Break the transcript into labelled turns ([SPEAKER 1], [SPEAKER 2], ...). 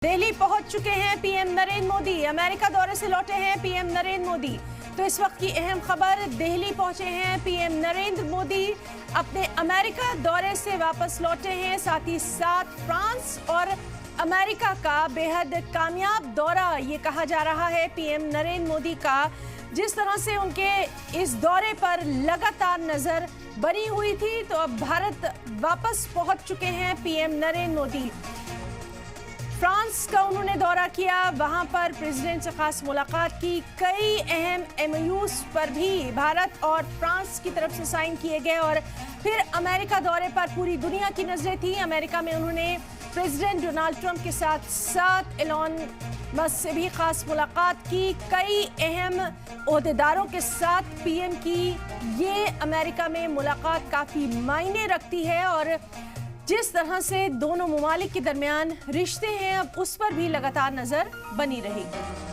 [SPEAKER 1] दिल्ली पहुंच चुके हैं पीएम नरेंद्र मोदी। अमेरिका दौरे से लौटे हैं पीएम नरेंद्र मोदी। तो इस वक्त की अहम खबर, दिल्ली पहुंचे हैं पीएम नरेंद्र मोदी। अपने अमेरिका दौरे से वापस लौटे हैं। साथ ही साथ फ्रांस और अमेरिका का बेहद कामयाब दौरा ये कहा जा रहा है पीएम नरेंद्र मोदी का। जिस तरह से उनके इस दौरे पर लगातार नजर बनी हुई थी, तो अब भारत वापस पहुंच चुके हैं पीएम नरेंद्र मोदी। फ्रांस का उन्होंने दौरा किया, वहां पर प्रेसिडेंट से खास मुलाकात की। कई अहम एमओयूज पर भी भारत और फ्रांस की तरफ से साइन किए गए। और फिर अमेरिका दौरे पर पूरी दुनिया की नजरें थी। अमेरिका में उन्होंने प्रेसिडेंट डोनाल्ड ट्रंप के साथ एलोन मस्क से भी खास मुलाकात की। कई अहम ओहदेदारों के साथ पीएम की ये अमेरिका में मुलाकात काफी मायने रखती है। और जिस तरह से दोनों ममालिक के दरमियान रिश्ते हैं, अब उस पर भी लगातार नजर बनी रहेगी।